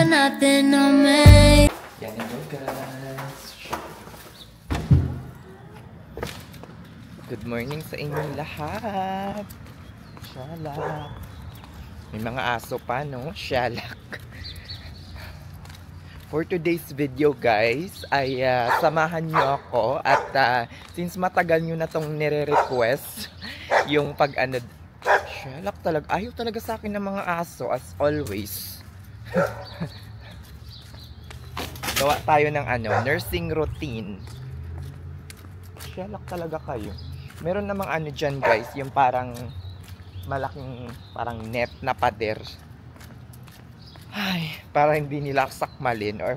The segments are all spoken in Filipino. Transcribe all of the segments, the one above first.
nothing on me. Yan ito guys. Good morning sa inyong lahat. Shalak. May mga aso pa, no? Shalak. For today's video guys, ay samahan nyo ako at since matagal nyo na tong nire-request yung pag-ano, shalak talaga, ayaw talaga sa akin ng mga aso as always. Gawa tayo ng nursing routine. Shalak talaga kayo. Meron namang dyan guys, yung parang malaking parang net na pader. Ay, para hindi nila sakmalin or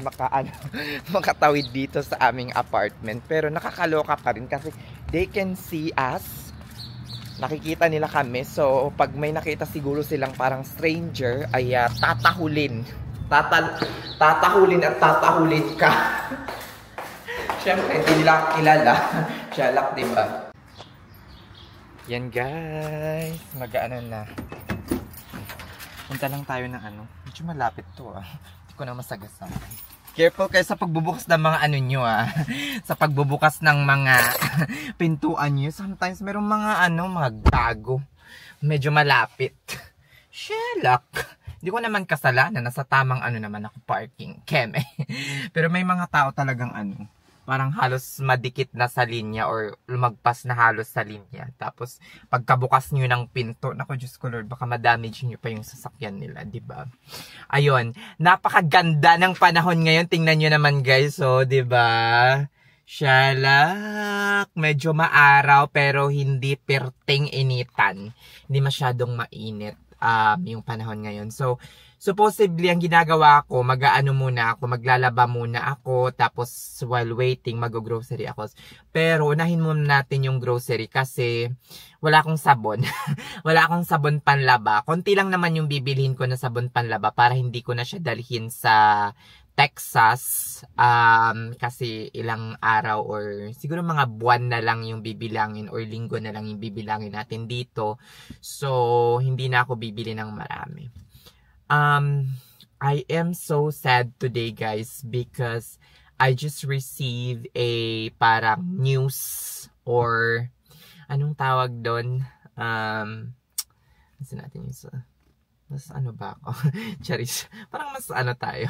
makatawid dito sa aming apartment. Pero nakakaloka pa rin kasi they can see us. Nakikita nila kami. So, pag may nakita siguro silang parang stranger, ay tatahulin. Tatahulin at tatahulin ka. Siyempre, hindi nila kilala. Shalak, diba? Yan guys. Mag-ano na. Punta lang tayo ng medyo malapit to Hindi ko na masagasaan. Careful kayo sa pagbubukas ng mga nyo sa pagbubukas ng mga pintuan nyo. Sometimes merong mga mga gago. Medyo malapit. Shalak. Hindi ko naman kasalanan. Nasa tamang naman ako parking. Keme. Pero may mga tao talagang parang halos madikit na sa linya or lumagpas na halos sa linya. Tapos, pagkabukas nyo ng pinto, naku, Diyos ko Lord, baka madamage nyo pa yung sasakyan nila, diba? Ayun, napakaganda ng panahon ngayon. Tingnan nyo naman guys, diba? Shalak! Medyo maaraw pero hindi perting initan. Hindi masyadong mainit yung panahon ngayon. So, supposedly, ang ginagawa ko, muna ako, maglalaba muna ako, tapos while waiting, mag-grocery ako. Pero, unahin muna natin yung grocery kasi wala akong sabon. Wala akong sabon panlaba. Konti lang naman yung bibilhin ko na sabon panlaba para hindi ko na siya dalhin sa Texas. Kasi ilang araw or siguro mga buwan na lang yung bibilangin or linggo na lang yung bibilangin natin dito. So, hindi na ako bibili ng marami. I am so sad today guys because I just received a parang news or anong tawag doon? Kasi natin yung mas ba ako? Charis. Parang mas tayo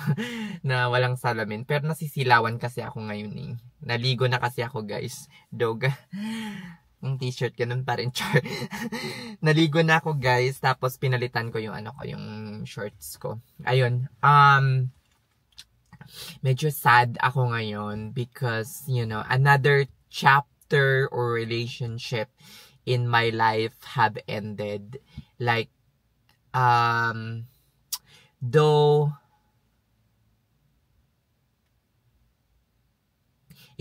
na walang salamin. Pero nasisilawan kasi ako ngayon Naligo na kasi ako guys. Dog. Yung t-shirt, ganun pa rin, char. Naligo na ako, guys. Tapos, pinalitan ko yung yung shorts ko. Ayun. Medyo sad ako ngayon because, another chapter or relationship in my life have ended. Like, though,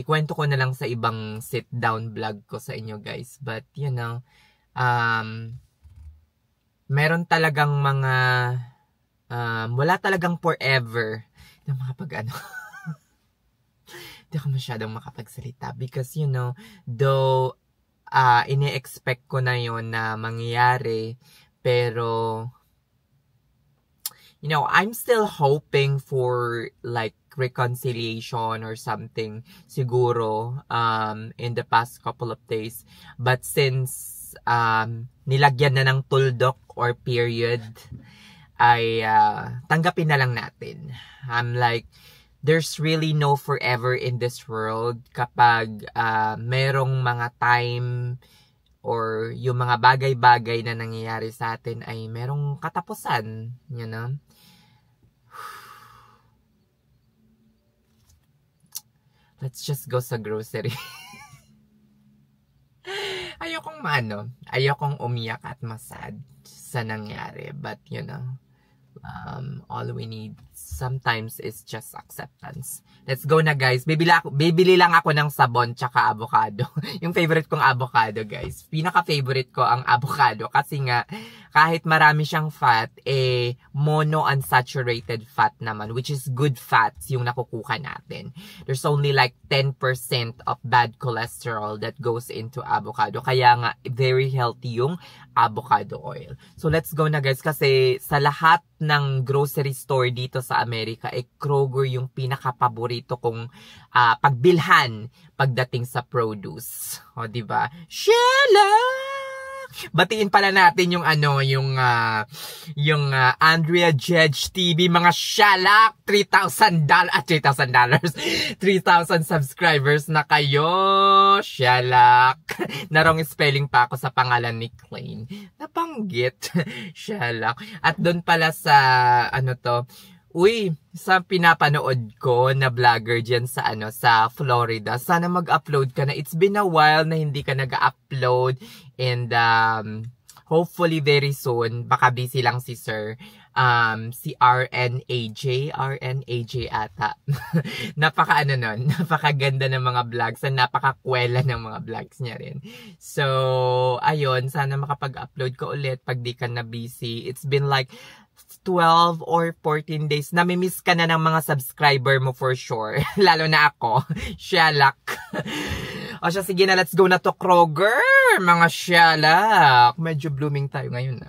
ikwento ko na lang sa ibang sit-down vlog ko sa inyo guys. But, meron talagang mga, wala talagang forever na makapag hindi ako masyadong makapagsalita. Because, though, ine-expect ko na yon na mangyayari, pero, I'm still hoping for, like, reconciliation or something siguro in the past couple of days. But since nilagyan na ng tuldok or period, ay tanggapin na lang natin. I'm like, there's really no forever in this world kapag merong mga time or yung mga bagay-bagay na nangyayari sa atin ay merong katapusan, Let's just go sa grocery. Ayokong umiyak at masad sa nangyari. But, all we need sometimes is just acceptance. Let's go na guys. Bibili lang ako ng sabon tsaka avocado. Yung favorite kong avocado guys. Pinaka-favorite ko ang avocado kasi nga kahit marami siyang fat, monounsaturated fat naman, which is good fats yung nakukuha natin. There's only like 10% of bad cholesterol that goes into avocado. Kaya nga, very healthy yung avocado oil. So let's go na guys, kasi sa lahat ng grocery store dito sa Amerika, Kroger yung pinaka-paborito kong pagbilhan pagdating sa produce. O diba? Sheila! Batiin pala natin yung Andrea Jedge TV, mga shalak, $3,000 $3,000 3,000 subscribers na kayo, shalak. Narong spelling pa ako sa pangalan ni Klein, nabanggit. Shalak. At doon pala sa sa pinapanood ko na vlogger dyan sa sa Florida, sana mag-upload ka na. It's been a while na hindi ka nag-upload, and hopefully very soon, baka busy lang si sir, si RNAJ ata. Napakaganda ng mga vlogs, and napakakwela ng mga vlogs niya rin. So, ayun, sana makapag-upload ko ulit pag di ka na busy. It's been like 12 or 14 days. Namimiss ka na ng mga subscriber mo for sure. Lalo na ako. Shalak. O siya, sige na, let's go na to Kroger. Mga shalak. Medyo blooming tayo ngayon.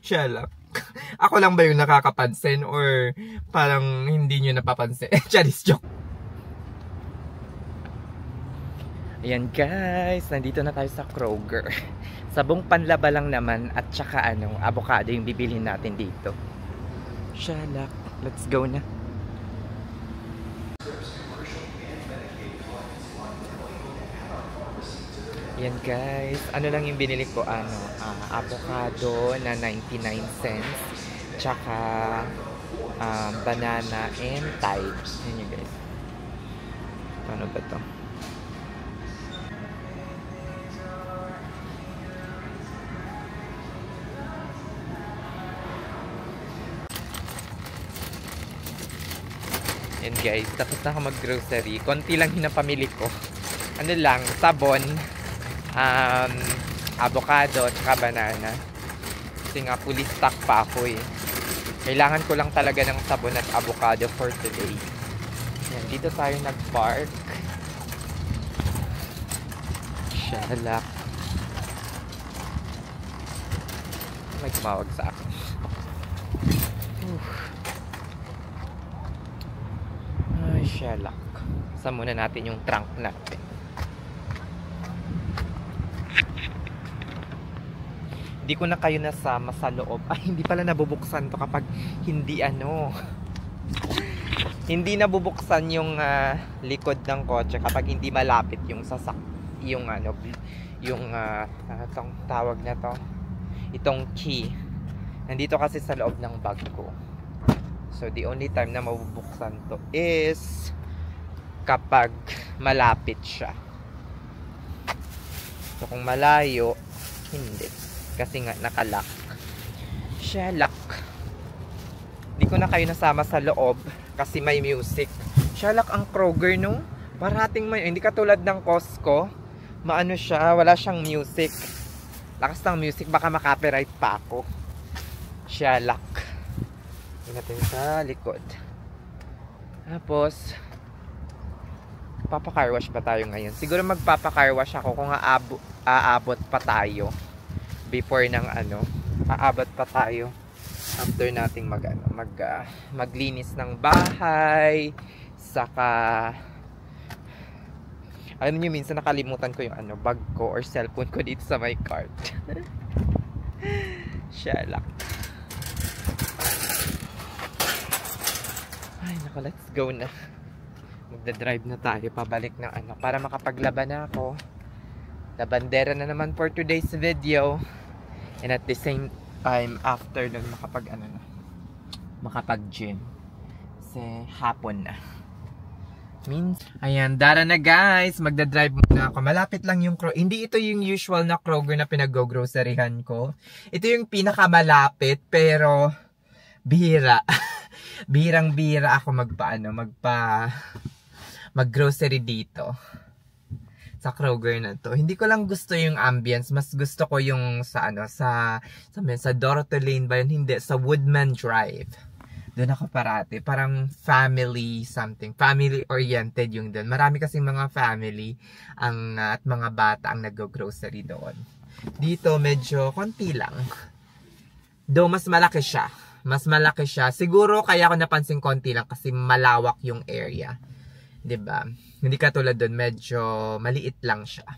Shalak. Ako lang ba yung nakakapansin or parang hindi nyo napapansin? Charis joke. Ayan guys, nandito na tayo sa Kroger. Sabong panlaba lang naman at saka avocado yung bibilhin natin dito. Shalak, let's go na. Ayan guys, ano lang yung binili ko, avocado na 99 cents, tsaka banana and thyme. Ayan yun guys. Ano ba to? Ayan guys, tapos na ako mag-grocery. Konti lang yung napamili ko. Ano lang, sabon, avocado, tsaka banana. Kasi nga, fully stock pa ako eh. Kailangan ko lang talaga ng sabon at avocado for today. Ayan, dito tayo nag-park. Shalak. May tumawag sa akin. Ay, shalak. Saan muna natin yung trunk natin. Hindi ko na kayo nasama sa loob. Ay, hindi pala nabubuksan to kapag hindi hindi nabubuksan yung likod ng kotse kapag hindi malapit yung itong tawag na to, itong key. Nandito kasi sa loob ng bag ko. So the only time na mabubuksan to is kapag malapit siya. So kung malayo, hindi. Kasi nga nakalock. Shalak. Hindi ko na kayo nasama sa loob kasi may music. Shalak ang Kroger, no? Parating may, hindi katulad ng Costco. Maano siya, wala siyang music. Lakas ng music, baka makapiright pa ako. Shalak. Tingnan natin sa likod. Tapos papakarwash ba tayo ngayon? Siguro magpapakarwash ako kung aabot pa tayo before ng aabot pa tayo after nating maglinis ng bahay, saka alam niyo, minsan nakalimutan ko yung bag ko or cellphone ko dito sa my cart. Shalak. Ay nako, let's go na. Magdadrive na tayo pabalik ng para makapaglaba na ako. Labandera na naman for today's video. And at the same time, after nun makapag-gym. Kasi hapon na. Ayan, dara na guys. Magdadrive muna ako. Malapit lang yung Kroger. Hindi ito yung usual na Kroger na pinag-groceryhan ko. Ito yung pinakamalapit, pero bihira. Bihirang-bihira ako mag-grocery dito. Sa Kroger na to. Hindi ko lang gusto yung ambience. Mas gusto ko yung sa Dorothy Lane ba yun? Hindi, sa Woodman Drive. Doon ako parati. Parang family something. Family oriented yung doon. Marami kasing mga family at mga bata ang nag-grocery doon. Dito medyo konti lang. Though mas malaki siya. Mas malaki siya. Siguro kaya ako napansin konti lang kasi malawak yung area. 'Di ba? Hindi katulad doon, medyo maliit lang siya.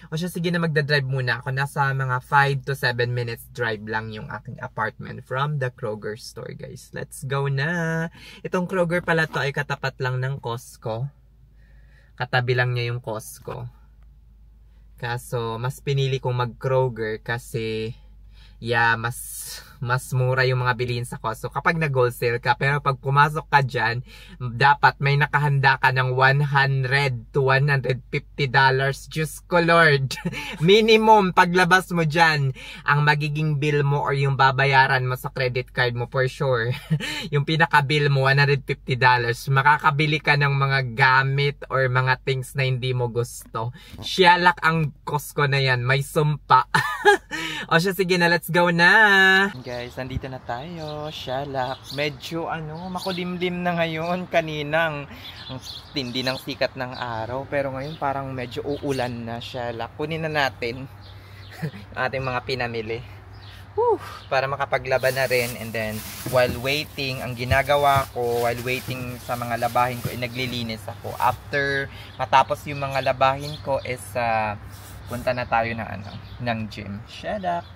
O siya, sige na magdadrive muna ako. Nasa mga 5 to 7 minutes drive lang yung aking apartment from the Kroger store, guys. Let's go na! Itong Kroger pala to ay katapat lang ng Costco. Katabi lang niya yung Costco. Kaso, mas pinili kong mag-Kroger kasi yeah, mas mura yung mga bilihin sa Costco kapag nag-wholesale ka. Pero pag pumasok ka dyan, dapat may nakahanda ka ng $100 to $150. Diyos ko Lord! Minimum, paglabas mo dyan, ang magiging bill mo or yung babayaran mo sa credit card mo for sure. Yung pinaka-bill mo, $150. Makakabili ka ng mga gamit or mga things na hindi mo gusto. Siyalak ang Costco na yan. May sumpa. O siya, sige na, let's go na! Guys, nandito na tayo. Shalak. Medyo makulimlim na ngayon. Kaninang ang tindi ng sikat ng araw. Pero ngayon parang medyo uulan na. Shalak. Kunin na natin ating mga pinamili. Whew, para makapaglaban na rin. And then, while waiting, ang ginagawa ko, while waiting sa mga labahin ko, naglilinis ako. After matapos yung mga labahin ko is punta na tayo ng gym. Shut up!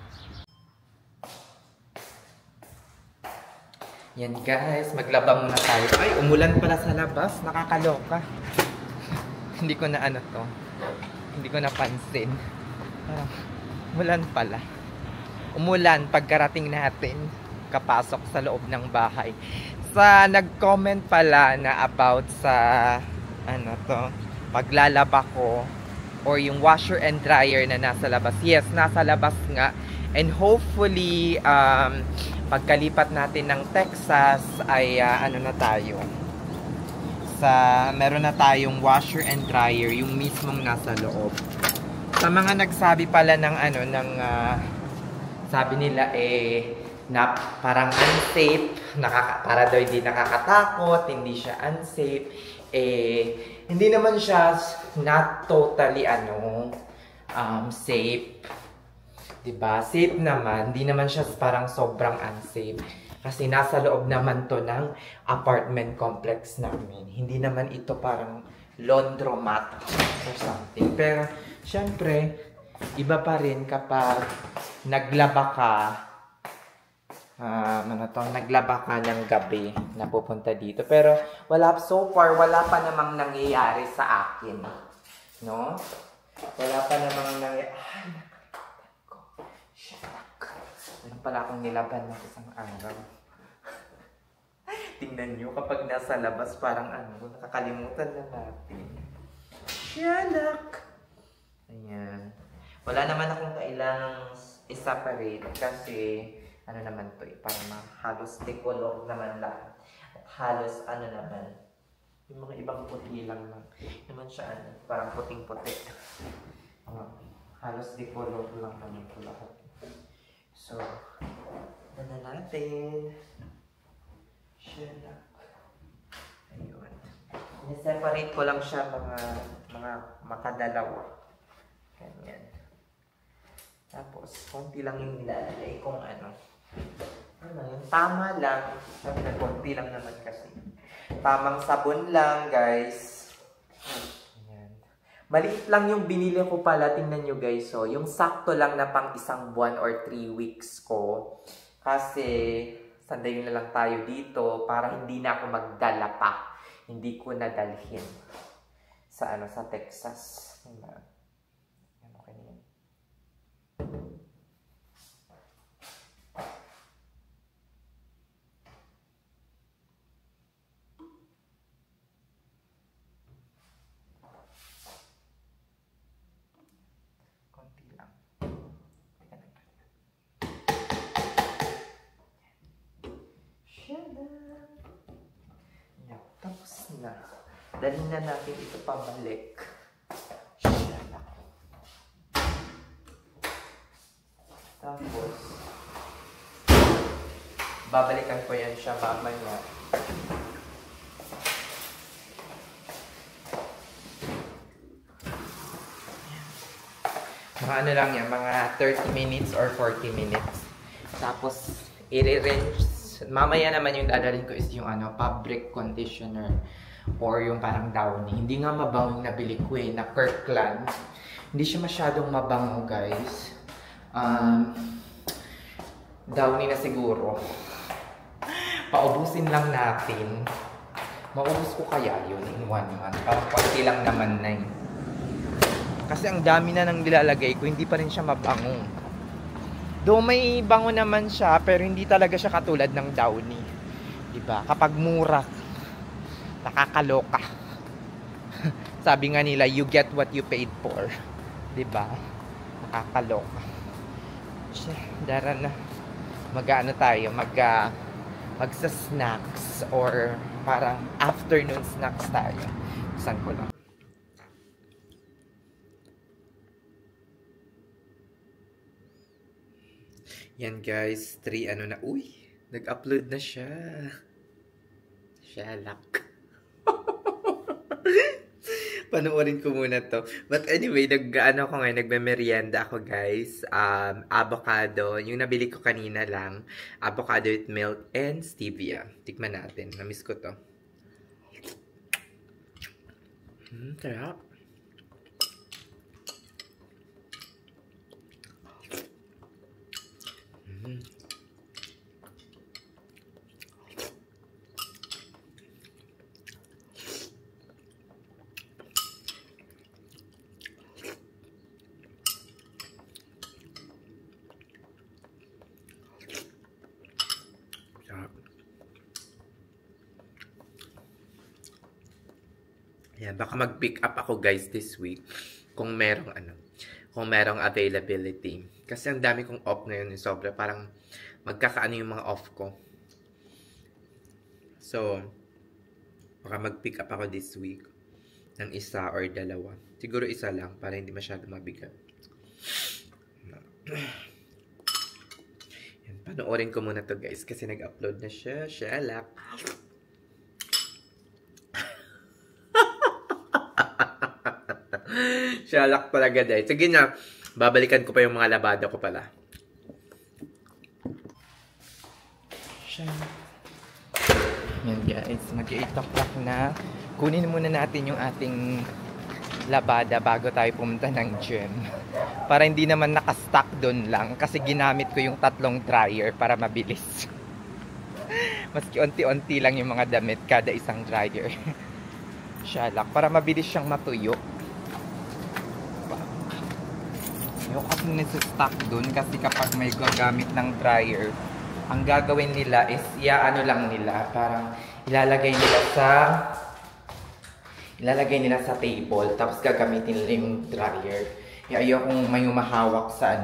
Yan guys, maglaba muna tayo. Ay, umulan pala sa labas. Nakakaloka. Hindi ko na to. Hindi ko napansin. Umulan pala. Umulan pagkarating natin. Kapasok sa loob ng bahay. Nag-comment pala na about sa paglalaba ko or yung washer and dryer na nasa labas. Yes, nasa labas nga. And hopefully, pagkalipat natin ng Texas ay na tayo. Meron na tayong washer and dryer, yung mismong nasa loob. Sa mga nagsabi pala sabi nila na parang unsafe, para daw hindi nakakatakot, hindi siya unsafe, hindi naman siya not totally safe. Diba? Safe naman. Hindi naman siya parang sobrang unsafe. Kasi nasa loob naman to ng apartment complex namin. Hindi naman ito parang laundromat or something. Pero, syempre, iba pa rin kapag naglaba ka, naglaba ka ng gabi na pupunta dito. Pero, so far, wala pa namang nangyayari sa akin. No? Wala pa namang nangyayari. Meron pala akong nilaban na isang araw. Tingnan nyo, kapag nasa labas, parang nakakalimutan na natin. Shalak! Ayan. Wala naman akong kailangang i-separate kasi, naman to parang halos decolor naman lang. At halos, naman, yung mga ibang puti lang naman siya, parang puting-puti. Halos decolor lang naman po lahat. So, na natin. Share na. Ayun. I-separate ko lang siya mga makadalawa. Ganyan. Tapos, konti lang yung nilalagay kung yun. Tama lang. Konti lang naman kasi. Tamang sabon lang, guys. Maliit lang yung binili ko pala. Tingnan nyo guys. So, yung sakto lang na pang 1 buwan or 3 weeks ko. Kasi, sandayin na lang tayo dito para hindi na ako magdala pa. Hindi ko nadalhin sa Texas. Okay na yan. Tapos na. Dalhin na natin ito pabalik. Tapos, babalikan ko yan siya mamaya. Mga ano lang yan, mga 30 minutes or 40 minutes. Tapos, i-rinse. Mamaya naman yung dadalhin ko is yung ano, fabric conditioner. Or yung parang downy. Hindi nga mabango yung nabili ko eh, na Kirkland. Hindi siya masyadong mabango, guys. Downy na siguro. Paubusin lang natin. Maubos ko kaya yun in 1 month. Parang konti lang naman na yun. Kasi ang dami na nang nilalagay ko, hindi pa rin siya mabango. Though may bango naman siya, pero hindi talaga siya katulad ng downy. Diba? Kapag mura, nakakaloka. Sabi nga nila, you get what you paid for. Diba? Nakakaloka. Dara na. Mag-ano tayo, magsa-snacks or parang afternoon snacks tayo. Saan ko lang. Yan guys, 3 ano na. Uy, nag-upload na siya. Shalak. Panoorin ko muna to. But anyway, nagme-merienda ako guys. Avocado. Yung nabili ko kanina lang. Avocado with milk and stevia. Tikman natin. Namiss ko to. Sarap. Yan, baka mag-pick up ako guys this week kung merong availability. Kasi ang dami kong off ngayon, sobra parang magkakaano yung mga off ko. So, baka mag-pick up ako this week ng 1 or 2. Siguro 1 lang para hindi masyado mabigat. Yan, panoorin ko muna to guys kasi nag-upload na siya. Shalak. Shalak talaga dahil. Sige na, babalikan ko pa yung mga labada ko pala. Yan guys, mag-8 o'clock na. Kunin muna natin yung ating labada bago tayo pumunta ng gym. Para hindi naman nakastock doon lang. Kasi ginamit ko yung 3 dryer para mabilis. Maski onti-onti lang yung mga damit kada isang dryer. Shalak, para mabilis siyang matuyo. Yung kasi nasa-stock dun kasi kapag may gagamit ng dryer, ang gagawin nila is ano lang nila, parang ilalagay nila sa table tapos gagamitin nila yung dryer. Ayokong may umahawak sa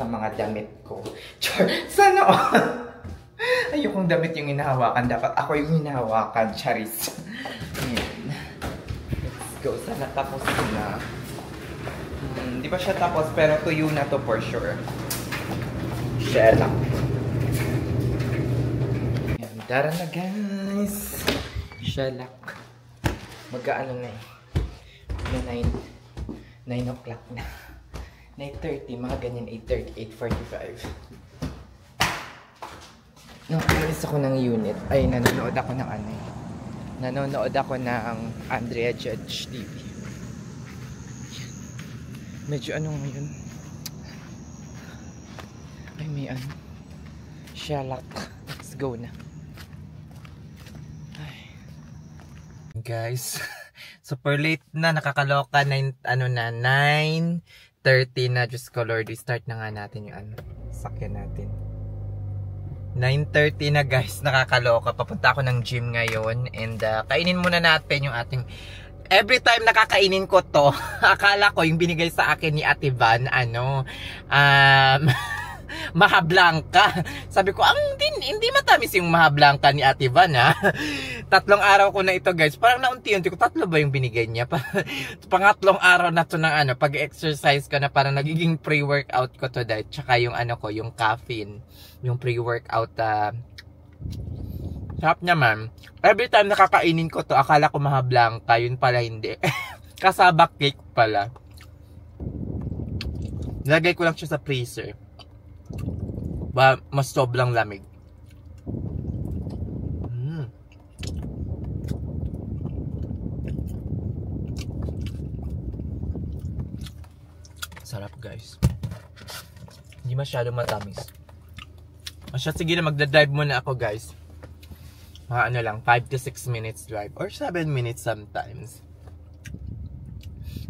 sa mga damit ko. Char, sana ayokong damit yung hinahawakan, dapat ako yung hinahawakan, charis. Ayan. Let's go, sana tapos na. Di pa siya tapos pero tuyo na to for sure. Share lang. Ayan, dara na guys. Shalak. Mag-ano na eh. 9 o'clock na. 9:30, mga ganyan 8:30, 8:45. Nakalis ako ng unit. Ay, nanonood ako ng Nanonood ako ng Andrea Judge TV. Medyo ngayon. Ay, may Shalak. Let's go na. Ay. Guys, super late na. Nakakaloka. 9:30 na. Diyos ko Lord. Start na nga natin yung sakyan natin. 9:30 na guys. Nakakaloka. Papunta ako ng gym ngayon. And kainin muna natin yung ating... Every time nakakainin ko to, akala ko yung binigay sa akin ni Ate Van, Maha Blanca. Sabi ko, hindi matamis yung Maha Blanca ni Ate Van, ha? 3 araw ko na ito, guys. Parang naunti-unti ko, 3 ba yung binigay niya? Pangatlong araw na to ng pag-exercise ko na parang nagiging pre-workout ko to dahil. Tsaka yung yung caffeine, yung pre-workout, sarap naman. Every time nakakainin ko to, akala ko Maha Blanca. Yun pala hindi. Kasaba cake pala. Lagay ko lang siya sa freezer. Mas sobrang lamig. Sarap guys. Hindi masyado matamis. Sige na, magdadrive muna ako guys. Ano lang, 5 to 6 minutes drive. Or 7 minutes sometimes.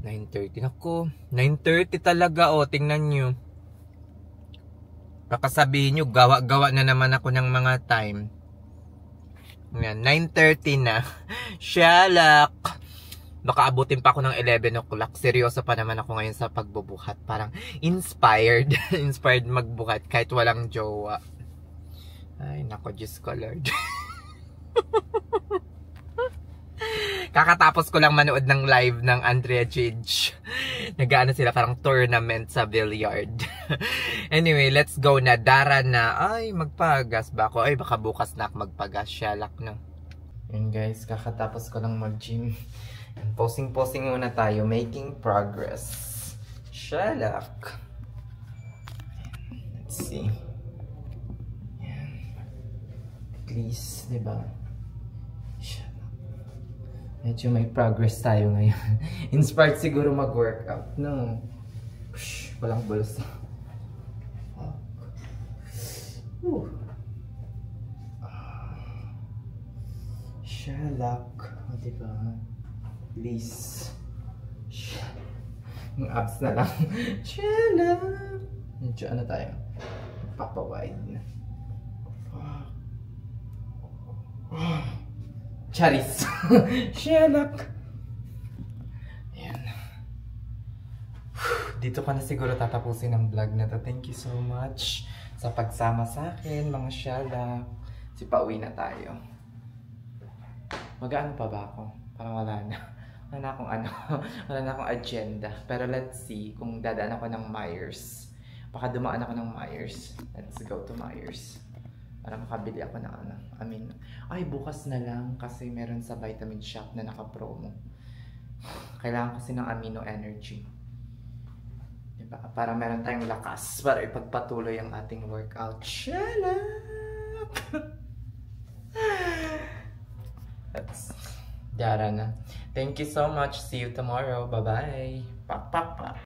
9:30 ako. 9:30 talaga, oh. Tingnan nyo. Baka sabihin nyo, gawa-gawa na naman ako ng mga time. Yan, 9:30 na. Shalak! Baka abutin pa ako ng 11 o'clock. Seryoso pa naman ako ngayon sa pagbubuhat. Parang inspired. Inspired magbuhat kahit walang jowa. Ay, nako, Diyos ko, Lord. Kakatapos ko lang manood ng live ng Andrea Chidge. Nag-ano sila, parang tournament sa billiard. Anyway, let's go na. Dara na. Ay, magpagas ba ako? Ay, baka bukas na ako magpagas. Shalak na. Yun guys, kakatapos ko lang mag-gym. Posing-posing muna tayo. Making progress. Shalak. Let's see. Please, diba? Medyo may progress tayo ngayon. Inspired siguro mag-workout. No. Walang bulsa. Shalak. O, diba? Please. Yung abs na lang. Shalak. Medyo ano tayo? Papa-wide. Charis. Shalak. Ayan. Dito ka na siguro tatapusin ang vlog na to. Thank you so much sa pagsama sa akin, mga shalak. Pauwi na tayo. Mag-ano pa ba ako? Parang wala na. Wala na akong ano. Wala na akong agenda. Pero let's see kung dadaan ako ng Myers. Baka dumaan ako ng Myers. Let's go to Myers. Para makabili ako ng ano. Ay, bukas na lang kasi meron sa vitamin shop na naka-promo. Kailangan kasi ng amino energy. Diba? Para meron tayong lakas para ipagpatuloy ang ating workout. Shalak! That's Dara na. Thank you so much. See you tomorrow. Bye-bye. Pa.